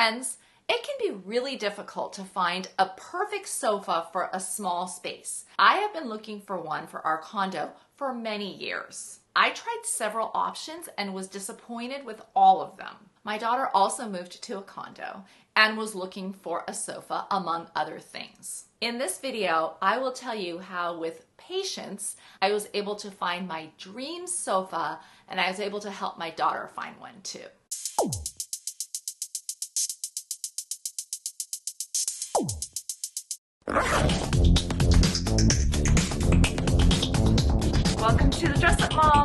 Friends, it can be really difficult to find a perfect sofa for a small space. I have been looking for one for our condo for many years. I tried several options and was disappointed with all of them. My daughter also moved to a condo and was looking for a sofa, among other things. In this video, I will tell you how, with patience, I was able to find my dream sofa, and I was able to help my daughter find one too. Welcome to the Dress Up Mom.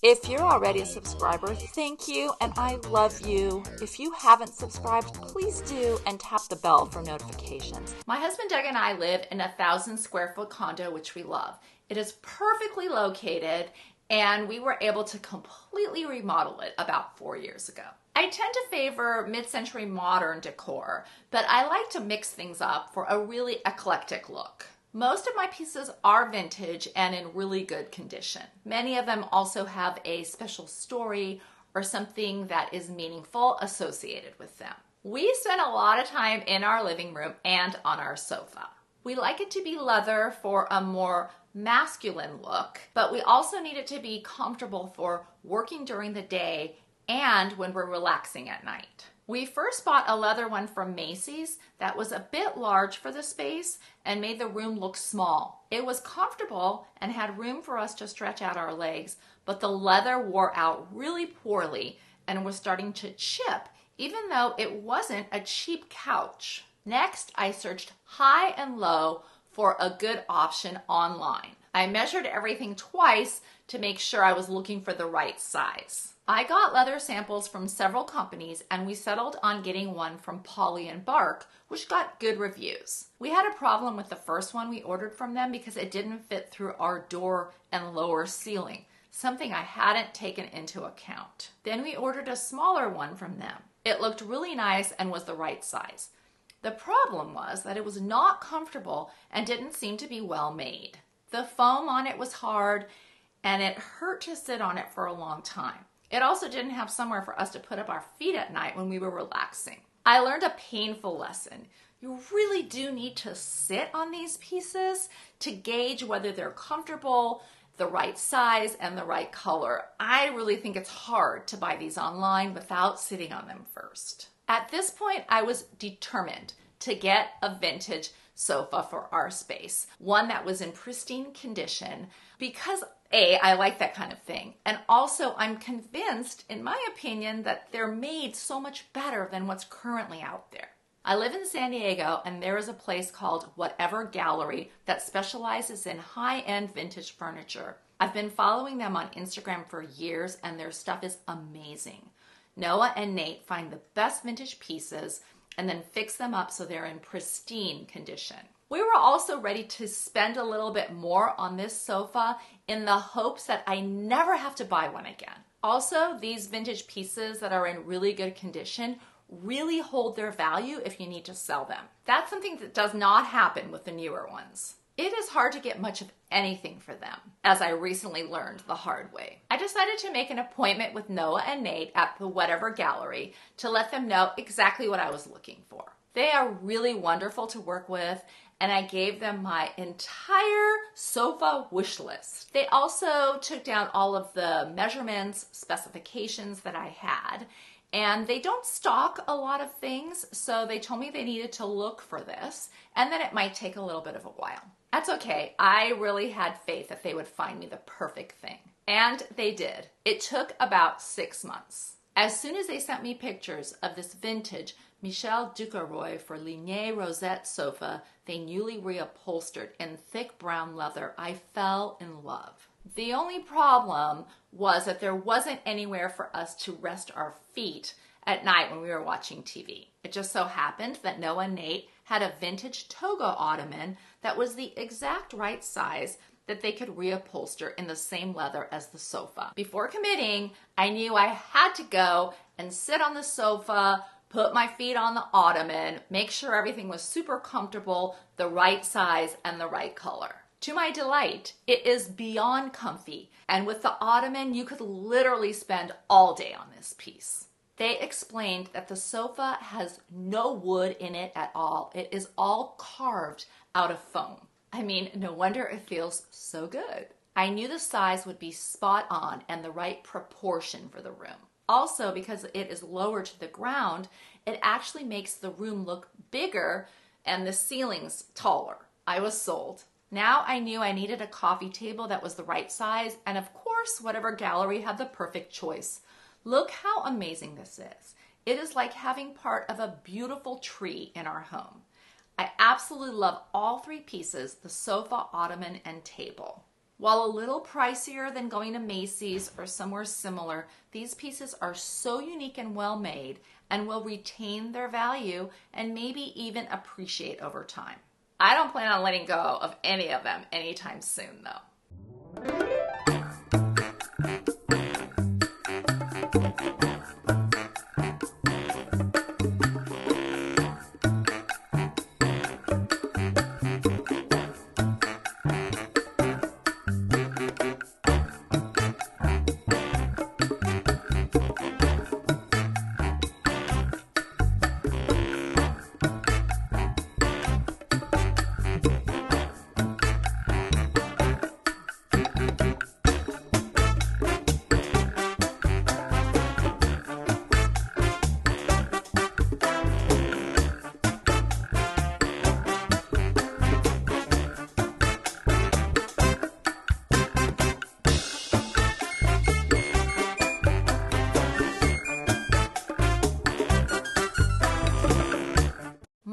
If you're already a subscriber, thank you, and I love you. If you haven't subscribed, please do, and tap the bell for notifications. My husband Doug and I live in a 1,000-square-foot condo, which we love. It is perfectly located, and we were able to completely remodel it about 4 years ago. I tend to favor mid-century modern decor, but I like to mix things up for a really eclectic look. Most of my pieces are vintage and in really good condition. Many of them also have a special story or something that is meaningful associated with them. We spend a lot of time in our living room and on our sofa. We like it to be leather for a more masculine look, but we also need it to be comfortable for working during the day and when we're relaxing at night. We first bought a leather one from Macy's that was a bit large for the space and made the room look small. It was comfortable and had room for us to stretch out our legs, but the leather wore out really poorly and was starting to chip, even though it wasn't a cheap couch. Next, I searched high and low for a good option online. I measured everything twice to make sure I was looking for the right size. I got leather samples from several companies, and we settled on getting one from Poly & Bark, which got good reviews. We had a problem with the first one we ordered from them because it didn't fit through our door and lower ceiling, something I hadn't taken into account. Then we ordered a smaller one from them. It looked really nice and was the right size. The problem was that it was not comfortable and didn't seem to be well made. The foam on it was hard, and it hurt to sit on it for a long time. It also didn't have somewhere for us to put up our feet at night when we were relaxing. I learned a painful lesson. You really do need to sit on these pieces to gauge whether they're comfortable, the right size, and the right color. I really think it's hard to buy these online without sitting on them first. At this point, I was determined to get a vintage sofa for our space, one that was in pristine condition, because I like that kind of thing. And also, I'm convinced, in my opinion, that they're made so much better than what's currently out there. I live in San Diego, and there is a place called Whatever Gallery that specializes in high-end vintage furniture. I've been following them on Instagram for years, and their stuff is amazing. Noah and Nate find the best vintage pieces and then fix them up so they're in pristine condition. We were also ready to spend a little bit more on this sofa in the hopes that I never have to buy one again. Also, these vintage pieces that are in really good condition really hold their value if you need to sell them. That's something that does not happen with the newer ones. It is hard to get much of anything for them, as I recently learned the hard way. I decided to make an appointment with Noah and Nate at the Whatever Gallery to let them know exactly what I was looking for. They are really wonderful to work with, and I gave them my entire sofa wish list. They also took down all of the measurements, specifications that I had, and they don't stock a lot of things, so they told me they needed to look for this, and that it might take a little bit of a while. That's okay. I really had faith that they would find me the perfect thing. And they did. It took about 6 months. As soon as they sent me pictures of this vintage Michel Ducaroy for Ligne Roset sofa they newly reupholstered in thick brown leather, I fell in love. The only problem was that there wasn't anywhere for us to rest our feet at night when we were watching TV. It just so happened that Noah and Nate had a vintage Togo Ottoman that was the exact right size that they could reupholster in the same leather as the sofa. Before committing, I knew I had to go and sit on the sofa, put my feet on the ottoman, make sure everything was super comfortable, the right size, and the right color. To my delight, it is beyond comfy, and with the ottoman, you could literally spend all day on this piece. They explained that the sofa has no wood in it at all. It is all carved out of foam. I mean, no wonder it feels so good. I knew the size would be spot on and the right proportion for the room. Also, because it is lower to the ground, it actually makes the room look bigger and the ceilings taller. I was sold. Now I knew I needed a coffee table that was the right size, and of course, whatever gallery had the perfect choice. Look how amazing this is. It is like having part of a beautiful tree in our home. I absolutely love all three pieces, the sofa, ottoman, and table. While a little pricier than going to Macy's or somewhere similar, these pieces are so unique and well made and will retain their value and maybe even appreciate over time. I don't plan on letting go of any of them anytime soon though.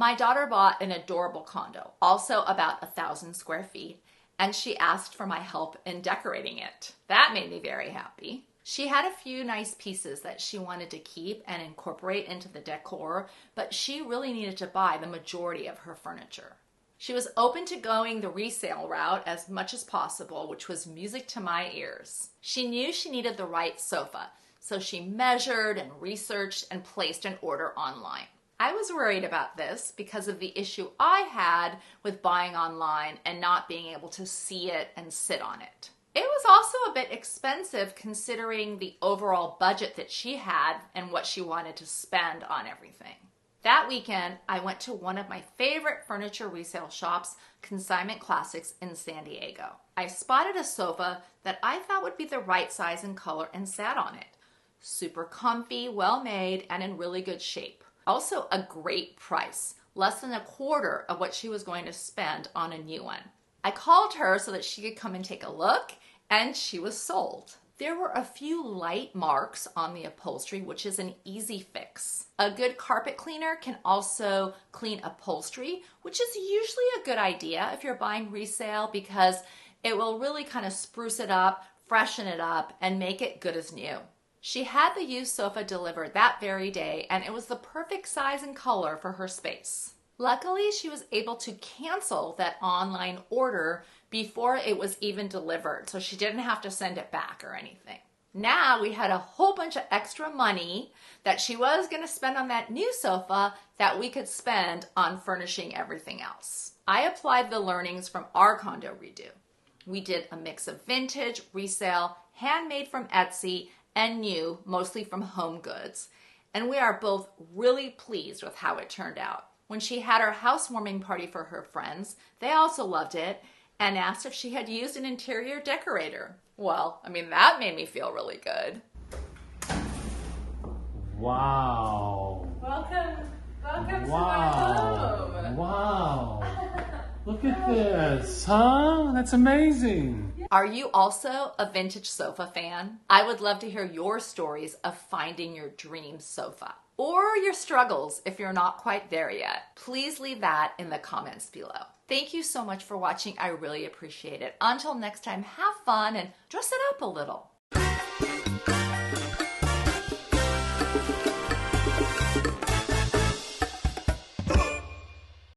My daughter bought an adorable condo, also about 1,000 square feet, and she asked for my help in decorating it. That made me very happy. She had a few nice pieces that she wanted to keep and incorporate into the decor, but she really needed to buy the majority of her furniture. She was open to going the resale route as much as possible, which was music to my ears. She knew she needed the right sofa, so she measured and researched and placed an order online. I was worried about this because of the issue I had with buying online and not being able to see it and sit on it. It was also a bit expensive considering the overall budget that she had and what she wanted to spend on everything. That weekend, I went to one of my favorite furniture resale shops, Consignment Classics in San Diego. I spotted a sofa that I thought would be the right size and color and sat on it. Super comfy, well made, and in really good shape. Also a great price, less than a quarter of what she was going to spend on a new one. I called her so that she could come and take a look, and she was sold. There were a few light marks on the upholstery, which is an easy fix. A good carpet cleaner can also clean upholstery, which is usually a good idea if you're buying resale because it will really kind of spruce it up, freshen it up, and make it good as new. She had the used sofa delivered that very day, and it was the perfect size and color for her space. Luckily, she was able to cancel that online order before it was even delivered, so she didn't have to send it back or anything. Now we had a whole bunch of extra money that she was going to spend on that new sofa that we could spend on furnishing everything else. I applied the learnings from our condo redo. We did a mix of vintage, resale, handmade from Etsy, and new, mostly from Home Goods. And we are both really pleased with how it turned out. When she had her housewarming party for her friends, they also loved it and asked if she had used an interior decorator. Well, I mean, that made me feel really good. Wow. Welcome to Wow. my home. Wow. Look at this, huh? That's amazing. Are you also a vintage sofa fan? I would love to hear your stories of finding your dream sofa or your struggles if you're not quite there yet. Please leave that in the comments below. Thank you so much for watching. I really appreciate it. Until next time, have fun and dress it up a little.